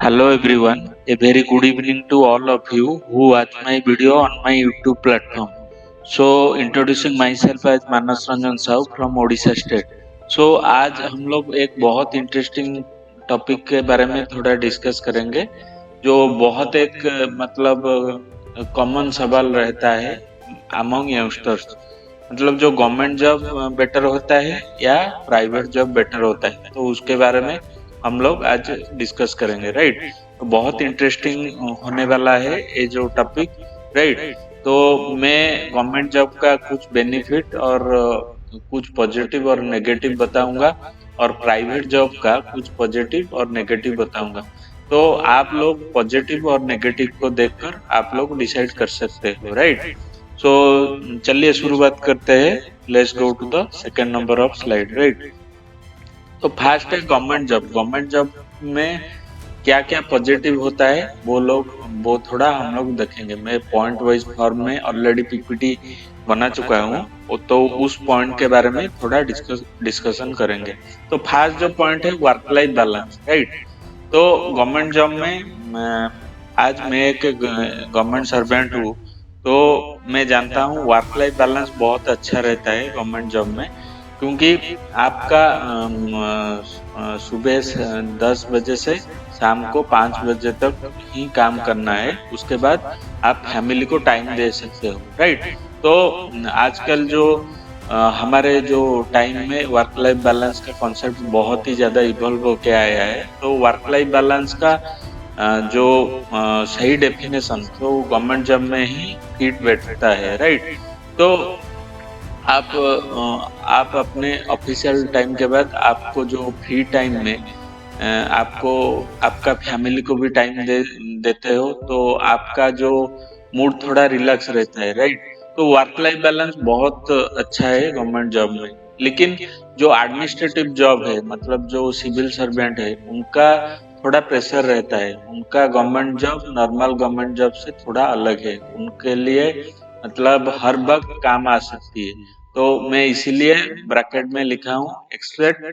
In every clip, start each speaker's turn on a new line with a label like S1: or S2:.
S1: Hello everyone, a very good evening to all of you who watch my video on my YouTube platform. So introducing myself as Manas Ranjan Sahu from Odisha State. So आज हम लोग एक बहुत interesting topic के बारे में थोड़ा discuss करेंगे जो बहुत एक मतलब कॉमन सवाल रहता है अमंग यंगस्टर्स। मतलब जो गवर्नमेंट जॉब बेटर होता है या प्राइवेट जॉब बेटर होता है, तो उसके बारे में हम लोग आज डिस्कस करेंगे, राइट। तो बहुत इंटरेस्टिंग होने वाला है ये जो टॉपिक, राइट। तो मैं गवर्नमेंट जॉब का कुछ बेनिफिट और कुछ पॉजिटिव और नेगेटिव बताऊंगा और प्राइवेट जॉब का कुछ पॉजिटिव और नेगेटिव बताऊंगा। तो आप लोग पॉजिटिव और नेगेटिव को देखकर आप लोग डिसाइड कर सकते हो, राइट। सो चलिए शुरुआत करते हैं। Let's go to the second number of slide, right. तो फर्स्ट है गवर्नमेंट जॉब। गवर्नमेंट जॉब में क्या क्या पॉजिटिव होता है वो थोड़ा हम लोग देखेंगे। मैं पॉइंट वाइज फॉर्म में ऑलरेडी पीपीटी बना चुका हूँ, तो उस पॉइंट के बारे में थोड़ा डिस्कशन करेंगे। तो फर्स्ट जो पॉइंट है वर्क लाइफ बैलेंस, राइट। तो गवर्नमेंट जॉब में आज मैं एक गवर्नमेंट सर्वेंट हूँ, तो मैं जानता हूँ वर्क लाइफ बैलेंस बहुत अच्छा रहता है गवर्नमेंट जॉब में। क्योंकि आपका सुबह 10 बजे से शाम को 5 बजे तक ही काम करना है, उसके बाद आप फैमिली को टाइम दे सकते हो, राइट। तो आजकल जो हमारे जो टाइम में वर्क लाइफ बैलेंस का कॉन्सेप्ट बहुत ही ज्यादा इवॉल्व होके आया है। तो वर्क लाइफ बैलेंस का जो सही डेफिनेशन तो गवर्नमेंट जॉब में ही फिट बैठता है, राइट। तो आप अपने ऑफिशियल टाइम के बाद आपको जो फ्री टाइम में आपको आपका फैमिली को भी टाइम देते हो, तो आपका जो मूड थोड़ा रिलैक्स रहता है, राइट। तो वर्क लाइफ बैलेंस बहुत अच्छा है गवर्नमेंट जॉब में। लेकिन जो एडमिनिस्ट्रेटिव जॉब है, मतलब जो सिविल सर्वेंट है, उनका थोड़ा प्रेशर रहता है। उनका government job normal government job से थोड़ा अलग है। उनके लिए मतलब हर वक्त काम आ सकती है। तो मैं इसीलिए ब्रैकेट में लिखा हूँ expect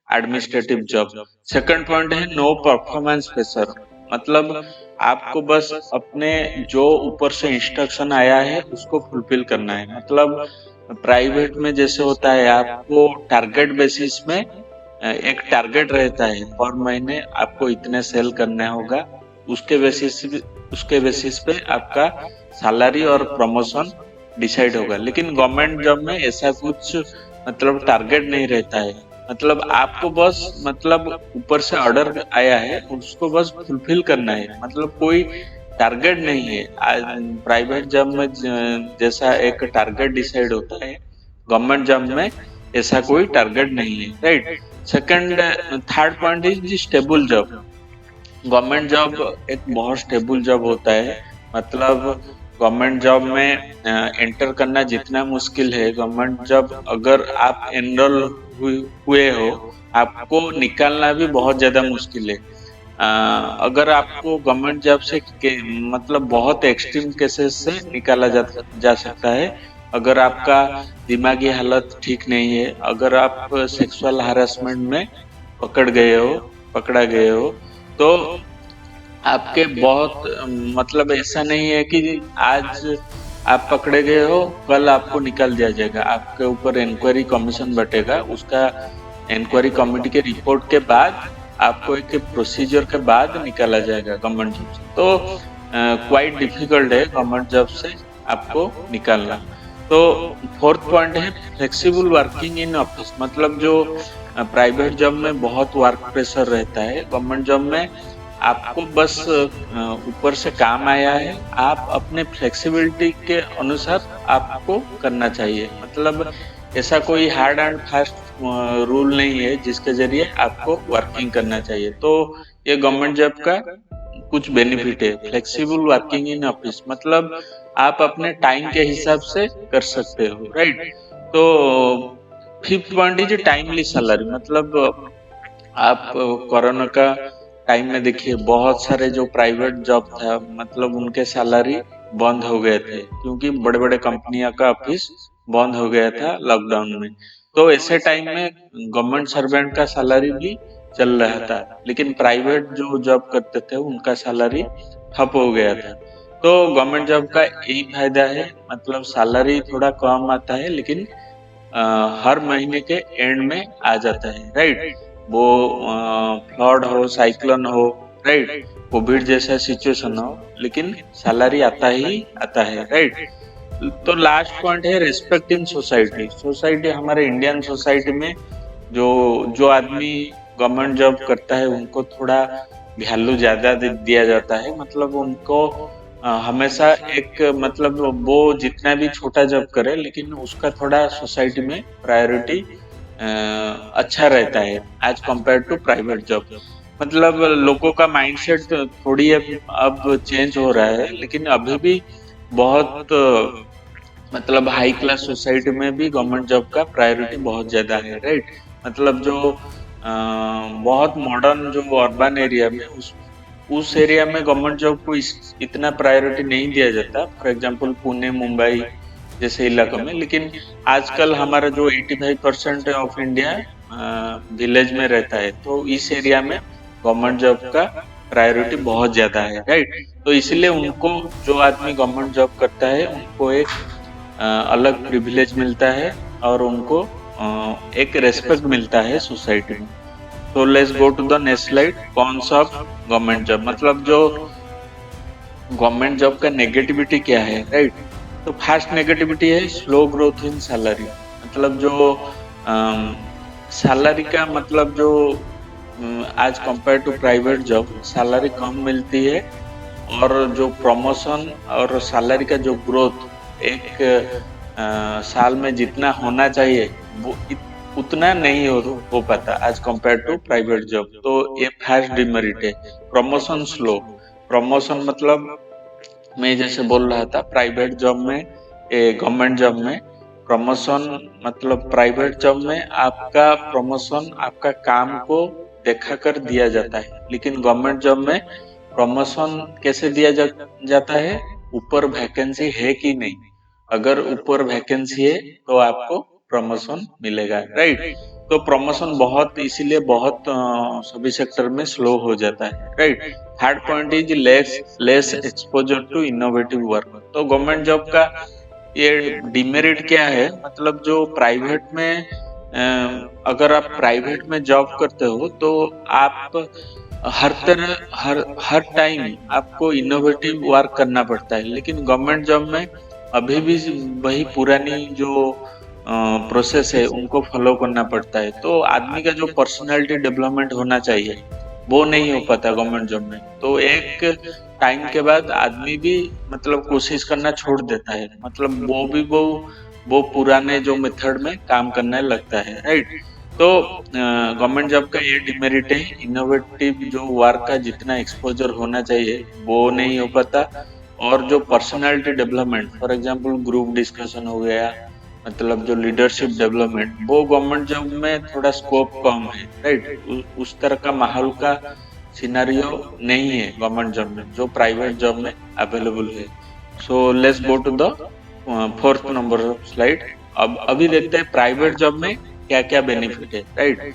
S1: administrative job. Second point है नो परफॉर्मेंस प्रेशर। मतलब आपको बस अपने जो ऊपर से इंस्ट्रक्शन आया है उसको फुलफिल करना है। मतलब प्राइवेट में जैसे होता है, आपको टारगेट बेसिस में एक टारगेट रहता है, पर महीने आपको इतने सेल करना होगा। उसके बेसिस पे आपका सैलरी और प्रमोशन डिसाइड होगा। लेकिन गवर्नमेंट जॉब में ऐसा कुछ मतलब टारगेट नहीं रहता है। मतलब आपको बस मतलब ऊपर से ऑर्डर आया है, उसको बस फुलफिल करना है। मतलब कोई टारगेट नहीं है। प्राइवेट जॉब में जैसा एक टारगेट डिसाइड होता है, गवर्नमेंट जॉब में ऐसा कोई टारगेट नहीं है, right. Second third point is stable job. Government job एक बहुत स्टेबल जॉब होता है। मतलब गवर्नमेंट जॉब में एंटर करना जितना मुश्किल है, गवर्नमेंट जॉब अगर आप एनरोल हुए हो, आपको निकालना भी बहुत ज्यादा मुश्किल है। अगर आपको गवर्नमेंट जॉब से मतलब बहुत एक्सट्रीम केसेस से निकाला जा सकता है। अगर आपका दिमागी हालत ठीक नहीं है, अगर आप सेक्सुअल हरासमेंट में पकड़ा गए हो, तो आपके बहुत मतलब ऐसा नहीं है कि आज आप पकड़े गए हो कल आपको निकाल दिया जाएगा। आपके ऊपर इंक्वायरी कमीशन बैठेगा, उसका इंक्वायरी कमेटी के रिपोर्ट के बाद आपको एक प्रोसीजर के बाद निकाला जाएगा गवर्नमेंट जॉब से। तो क्वाइट डिफिकल्ट है गवर्नमेंट जॉब से आपको निकालना। तो फोर्थ पॉइंट है फ्लेक्सिबल वर्किंग इन ऑफिस। मतलब जो प्राइवेट जॉब में बहुत वर्क प्रेशर रहता है, गवर्नमेंट जॉब में आपको बस ऊपर से काम आया है, आप अपने फ्लेक्सिबिलिटी के अनुसार आपको करना चाहिए। मतलब ऐसा कोई हार्ड एंड फास्ट रूल नहीं है जिसके जरिए आपको वर्किंग करना चाहिए। तो ये गवर्नमेंट जॉब का कुछ बेनिफिट है, फ्लेक्सिबल वर्किंग इन ऑफिस। मतलब आप अपने टाइम के हिसाब से कर सकते हो, राइट। तो fifth point is timely salary. मतलब आप कोरोना का टाइम में देखिए बहुत सारे जो प्राइवेट जॉब था, मतलब उनके सैलरी बंद हो गए थे, क्योंकि बड़े बड़े कंपनियों का ऑफिस बंद हो गया था लॉकडाउन में। तो ऐसे टाइम में गवर्नमेंट सर्वेंट का सैलरी भी चल रहा था, लेकिन प्राइवेट जो जॉब करते थे उनका सैलरी ठप हो गया था। तो गवर्नमेंट जॉब का यही फायदा है, मतलब सैलरी थोड़ा कम आता है, लेकिन हर महीने के एंड में आ जाता है, राइट। वो फ्लड हो, साइक्लोन हो, राइट, कोविड जैसा सिचुएशन हो, लेकिन सैलरी आता ही आता है, राइट। तो लास्ट पॉइंट है रेस्पेक्ट इन सोसाइटी। सोसाइटी, हमारे इंडियन सोसाइटी में जो जो आदमी गवर्नमेंट जॉब करता है उनको थोड़ा वैल्यू ज्यादा दिया जाता है, मतलब उनको हमेशा एक, मतलब वो जितना भी छोटा जॉब करे लेकिन उसका थोड़ा सोसाइटी में प्रायोरिटी अच्छा रहता है as compare to private job. मतलब लोगों का माइंडसेट थोड़ी अब चेंज हो रहा है, लेकिन अभी भी बहुत मतलब हाई क्लास सोसाइटी में भी गवर्नमेंट जॉब का प्रायोरिटी बहुत ज्यादा है, राइट। मतलब जो बहुत मॉडर्न जो अर्बन एरिया में उस एरिया में गवर्नमेंट जॉब को इतना प्रायोरिटी नहीं दिया जाता, फॉर एग्जांपल पुणे, मुंबई जैसे इलाकों में। लेकिन आजकल हमारा जो 85% ऑफ इंडिया विलेज में रहता है, तो इस एरिया में गवर्नमेंट जॉब का प्रायोरिटी बहुत ज्यादा है, राइट। तो इसलिए उनको, जो आदमी गवर्नमेंट जॉब करता है उनको एक अलग प्रिविलेज मिलता है, और उनको एक रेस्पेक्ट मिलता है सोसाइटी में। तो let's go to the next slide, cons of government job. मतलब जो गवर्नमेंट जॉब का नेगेटिविटी क्या है, राइट। तो फर्स्ट नेगेटिविटी है स्लो ग्रोथ इन सैलरी। मतलब जो सैलरी का, मतलब जो आज compare to private job salary कम मिलती है, और जो प्रमोशन और सैलरी का जो ग्रोथ एक साल में जितना होना चाहिए वो उतना नहीं हो पाता as compare to private job. तो ये फर्स्ट डिमेरिट है। Promotion slow. प्रमोशन मतलब मैं जैसे बोल रहा था, प्राइवेट जॉब में, गवर्नमेंट जॉब में प्रमोशन, मतलब प्राइवेट जॉब में आपका प्रमोशन आपका काम को देखा कर दिया जाता है, लेकिन गवर्नमेंट जॉब में प्रमोशन कैसे जाता है, ऊपर वैकेंसी है कि नहीं। अगर ऊपर वैकेंसी है तो आपको प्रमोशन मिलेगा, राइट। तो प्रमोशन बहुत, इसीलिए बहुत सभी सेक्टर में स्लो हो जाता है, right. Third point is less exposure to innovative work. तो गवर्नमेंट जॉब का ये डिमेरिट क्या है, मतलब जो प्राइवेट में अगर आप प्राइवेट में जॉब करते हो तो आप हर तरह, हर टाइम आपको इनोवेटिव वर्क करना पड़ता है, लेकिन गवर्नमेंट जॉब में अभी भी वही पुरानी जो प्रोसेस है उनको फॉलो करना पड़ता है। तो आदमी का जो पर्सनालिटी डेवलपमेंट होना चाहिए वो नहीं हो पाता गवर्नमेंट जॉब में। तो एक टाइम के बाद आदमी भी, मतलब कोशिश करना छोड़ देता है, मतलब वो पुराने जो मेथड में काम करने लगता है, राइट। तो गवर्नमेंट जॉब का ये डिमेरिट है, इनोवेटिव जो वर्क का जितना एक्सपोजर होना चाहिए वो नहीं हो पाता। और जो personality development, for example group discussion हो गया, मतलब जो लीडरशिप डेवलपमेंट, वो गवर्नमेंट जॉब में थोड़ा स्कोप कम है, राइट। उस तरह का माहौल का सिनारियो नहीं है गवर्नमेंट जॉब में, जो प्राइवेट जॉब में अवेलेबल है। So let's go to the fourth number slide. अब अभी देखते हैं प्राइवेट जॉब में क्या क्या बेनिफिट है, राइट।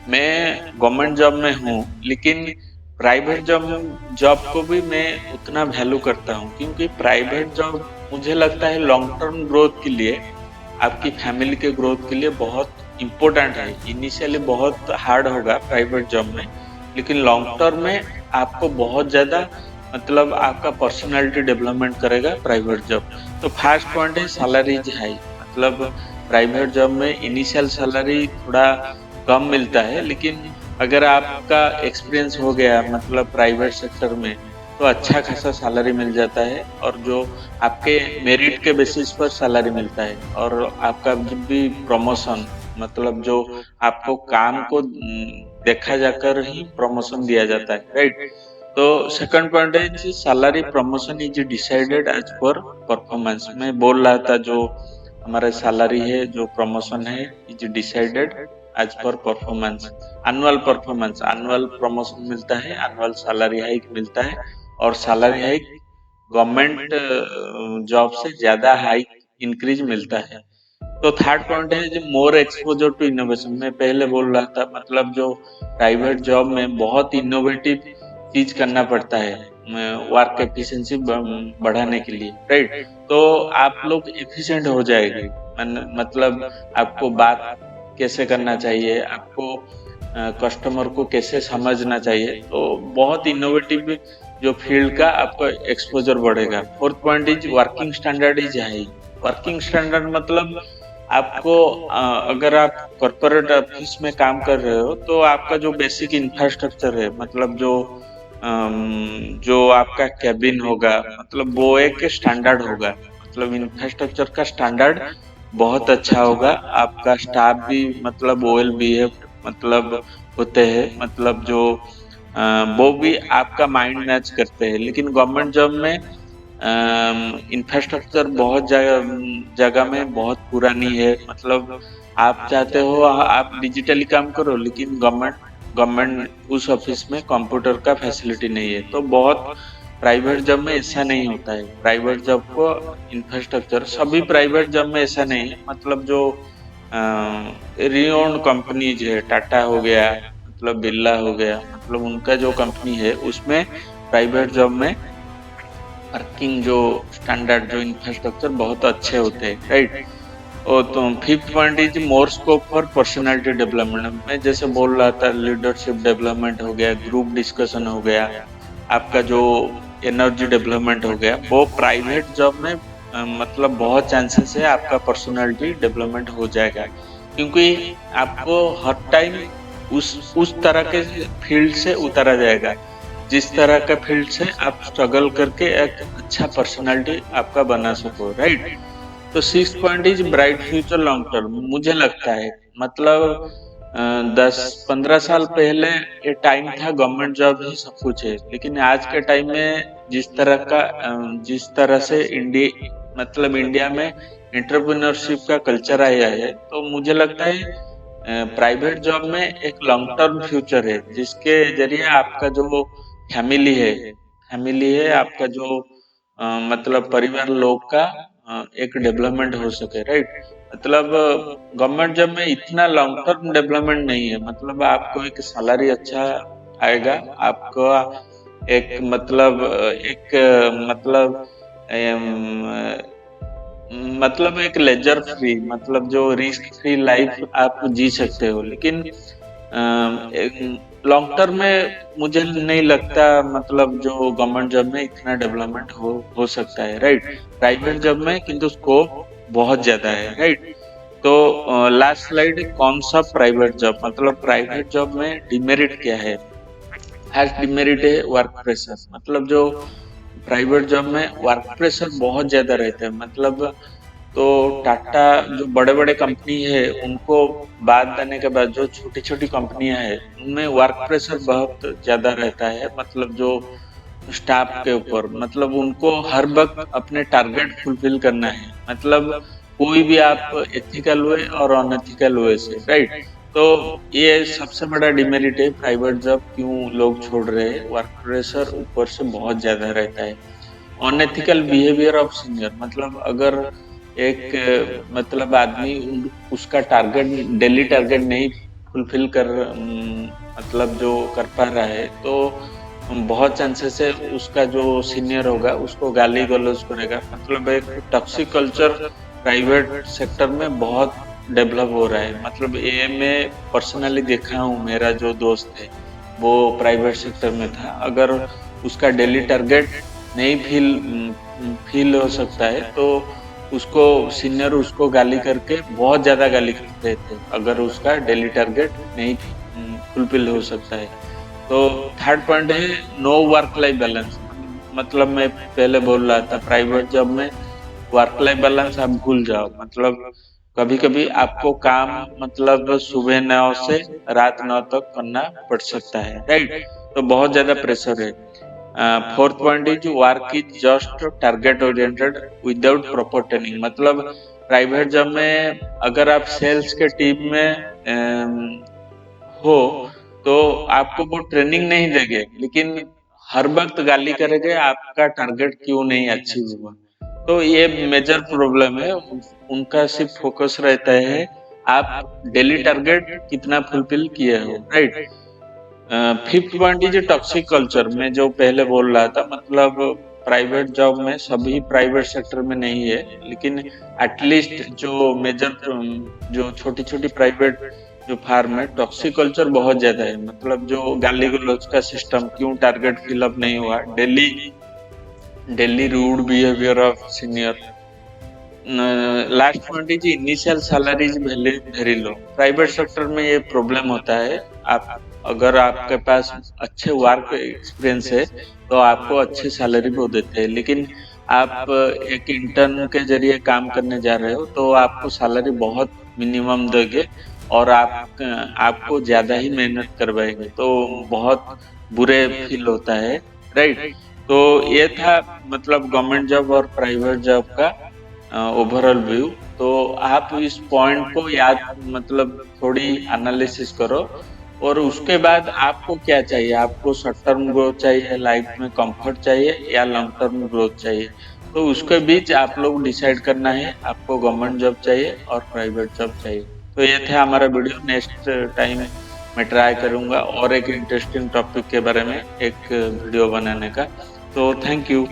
S1: मैं गवर्नमेंट जॉब में हूँ, लेकिन प्राइवेट जॉब को भी मैं उतना वैल्यू करता हूँ, क्योंकि प्राइवेट जॉब मुझे लगता है लॉन्ग टर्म ग्रोथ के लिए, आपकी फैमिली के ग्रोथ के लिए बहुत इम्पोर्टेंट है। इनिशियली बहुत हार्ड होगा प्राइवेट जॉब में, लेकिन लॉन्ग टर्म में आपको बहुत ज्यादा, मतलब आपका पर्सनालिटी डेवलपमेंट करेगा प्राइवेट जॉब। तो फर्स्ट पॉइंट है सैलरी इज हाई। मतलब प्राइवेट जॉब में इनिशियल सैलरी थोड़ा कम मिलता है, लेकिन अगर आपका एक्सपीरियंस हो गया, मतलब प्राइवेट सेक्टर में, तो अच्छा खासा सैलरी मिल जाता है, और जो आपके मेरिट के बेसिस पर सैलरी मिलता है। और आपका जब भी प्रमोशन, मतलब जो आपको काम को देखा जाकर ही प्रमोशन दिया जाता है, राइट। तो सेकंड पॉइंट है salary promotion is decided as per performance. मैं बोल रहा था जो हमारा सैलरी है, जो प्रमोशन है, is decided as per performance. Annual promotion मिलता है, एनुअल सैलरी हाइक मिलता है, और सैलरी हाइक गवर्नमेंट जॉब से ज्यादा हाइक इंक्रीज मिलता है। तो थर्ड पॉइंट है जो मोर एक्सपोजर टू इनोवेशन। मैं पहले बोल रहा था मतलब जो प्राइवेट जॉब में बहुत इनोवेटिव चीज करना पड़ता है वर्क एफिशिएंसी बढ़ाने के लिए, राइट। तो आप लोग एफिशिएंट हो जाएंगे, मतलब आपको बात कैसे करना चाहिए, आपको कस्टमर को कैसे समझना चाहिए, तो बहुत इनोवेटिव जो फील्ड का आपका एक्सपोजर बढ़ेगा। Fourth point is working standard is high. Working standard मतलब आपको अगर आप कॉर्पोरेट ऑफिस में काम कर रहे हो तो आपका जो बेसिक इंफ्रास्ट्रक्चर है, मतलब जो आपका कैबिन होगा, मतलब वो एक स्टैंडर्ड होगा, मतलब इंफ्रास्ट्रक्चर का स्टैंडर्ड बहुत अच्छा होगा। आपका स्टाफ भी मतलब वेल बिहेव्ड मतलब होते हैं, मतलब जो वो भी आपका माइंड मैच करते हैं। लेकिन गवर्नमेंट जॉब में इंफ्रास्ट्रक्चर बहुत जगह में बहुत पुरानी है, मतलब आप चाहते हो आप डिजिटली काम करो, लेकिन गवर्नमेंट उस ऑफिस में कंप्यूटर का फैसिलिटी नहीं है। तो बहुत प्राइवेट जॉब में ऐसा नहीं होता है। प्राइवेट जॉब को इंफ्रास्ट्रक्चर, सभी प्राइवेट जॉब में ऐसा नहीं है, मतलब जो रिनोन्ड कंपनीज है, टाटा हो गया, मतलब बिरला हो गया, मतलब उनका जो कंपनी है उसमें प्राइवेट जॉब में वर्किंग जो स्टैंडर्ड जो इंफ्रास्ट्रक्चर बहुत अच्छे होते हैं, राइट। और तो fifth point is more scope for personality development. मैं जैसे बोल रहा था लीडरशिप डेवलपमेंट हो गया, ग्रुप डिस्कशन हो गया, आपका जो एनर्जी डेवलपमेंट हो गया, वो प्राइवेट जॉब में मतलब बहुत चांसेस है आपका पर्सनालिटी डेवलपमेंट हो जाएगा, क्योंकि आपको हर टाइम उस तरह के फील्ड से उतारा जाएगा जिस तरह का फील्ड से आप स्ट्रगल करके एक अच्छा पर्सनालिटी आपका बना सको, राइट। तो six point is bright future long term. मुझे लगता है मतलब 10-15 साल पहले ये टाइम था गवर्नमेंट जॉब ही सब कुछ है, लेकिन आज के टाइम में जिस तरह से इंडिया में एंटरप्रेन्योरशिप का कल्चर आया है, तो मुझे लगता है प्राइवेट जॉब में एक लॉन्ग टर्म फ्यूचर है, जिसके जरिए आपका जो फैमिली है आपका जो मतलब परिवार लोग का एक डेवलपमेंट हो सके, राइट। मतलब गवर्नमेंट जॉब में इतना लॉन्ग टर्म डेवलपमेंट नहीं है, मतलब आपको एक सैलरी अच्छा आएगा, आपको मतलब एक लेजर फ्री, मतलब जो रिस्क फ्री लाइफ आप जी सकते हो, लेकिन लॉन्ग टर्म में मुझे नहीं लगता मतलब जो गवर्नमेंट जॉब में इतना डेवलपमेंट हो सकता है, राइट। प्राइवेट जॉब में किंतु स्कोप बहुत ज्यादा है, राइट। तो लास्ट स्लाइड, कौन सा प्राइवेट जॉब, मतलब प्राइवेट जॉब में डिमेरिट क्या है। फर्स्ट डिमेरिट है वर्क प्रेशर, मतलब जो प्राइवेट जॉब में वर्क प्रेशर बहुत ज्यादा रहता है, मतलब तो टाटा जो बड़े बड़े कंपनी है उनको बात देने के बाद जो छोटी छोटी कंपनियां हैं उनमें वर्क प्रेशर बहुत ज्यादा रहता है, मतलब जो स्टाफ के ऊपर, मतलब उनको हर वक्त अपने टारगेट फुलफिल करना है, मतलब कोई भी आप एथिकल वे और अनएथिकल वे से, राइट। तो ये सबसे बड़ा डिमेरिट है प्राइवेट जॉब क्यों लोग छोड़ रहे हैं, वर्क प्रेशर ऊपर से बहुत ज्यादा रहता है। अनएथिकल बिहेवियर ऑफ सीनियर, मतलब अगर एक मतलब आदमी उसका टारगेट डेली टारगेट नहीं फुलफिल मतलब जो कर पा रहा है, तो बहुत चांसेस है उसका जो सीनियर होगा उसको गाली गलौज करेगा, मतलब एक टॉक्सिक कल्चर प्राइवेट सेक्टर में बहुत डेवलप हो रहा है। मतलब ये मैं पर्सनली देखा हूँ, मेरा जो दोस्त है वो प्राइवेट सेक्टर में था, अगर उसका डेली टारगेट नहीं फील हो सकता है तो उसको सीनियर उसको गाली करके बहुत ज्यादा गाली करते थे, अगर उसका डेली टारगेट नहीं फुलफिल हो सकता है। तो थर्ड पॉइंट है नो वर्क लाइफ बैलेंस, मतलब मैं पहले बोल रहा था प्राइवेट जॉब में वर्क लाइफ बैलेंस आप भूल जाओ, मतलब कभी कभी आपको काम मतलब सुबह 9 से रात 9 तक करना पड़ सकता है, राइट। तो बहुत ज्यादा प्रेशर है। Fourth point is work is just target oriented without proper training, मतलब प्राइवेट जॉब में अगर आप सेल्स के टीम में हो तो आपको वो ट्रेनिंग नहीं देंगे, लेकिन हर वक्त गाली करेंगे आपका टारगेट क्यों नहीं अचीव हुआ। तो ये मेजर प्रॉब्लम है उनका सिर्फ फोकस रहता है आप डेली टारगेट कितना फुलफिल किए हो, right. Fifth point is toxic culture, मैं जो पहले बोल रहा था, मतलब प्राइवेट जॉब में, सभी प्राइवेट सेक्टर में नहीं है, लेकिन एटलीस्ट जो मेजर, जो छोटी छोटी प्राइवेट जो फार्म है, टॉक्सिक कल्चर बहुत ज्यादा है। मतलब जो गाली गलौज का सिस्टम, क्यों टारगेट फिलअप नहीं हुआ, daily daily rude behaviour of senior. Last point is initial salary is very low. Private sector में ये प्रॉब्लम होता है, आप अगर आपके पास अच्छे वर्क एक्सपीरियंस है तो आपको अच्छी सैलरी वो देते हैं, लेकिन आप एक इंटर्न के जरिए काम करने जा रहे हो तो आपको सैलरी बहुत मिनिमम देंगे और आपको ज्यादा ही मेहनत करवाएंगे, तो बहुत बुरे फील होता है, राइट। तो ये था मतलब गवर्नमेंट जॉब और प्राइवेट जॉब का ओवरऑल व्यू। तो आप इस पॉइंट को याद, मतलब थोड़ी एनालिसिस करो, और उसके बाद आपको क्या चाहिए, आपको शॉर्ट टर्म ग्रोथ चाहिए, लाइफ में कंफर्ट चाहिए, या लॉन्ग टर्म ग्रोथ चाहिए। तो उसके बीच आप लोग डिसाइड करना है, आपको गवर्नमेंट जॉब चाहिए और प्राइवेट जॉब चाहिए। तो ये था हमारा वीडियो। नेक्स्ट टाइम मैं ट्राई करूंगा और एक इंटरेस्टिंग टॉपिक के बारे में एक वीडियो बनाने का। तो थैंक यू।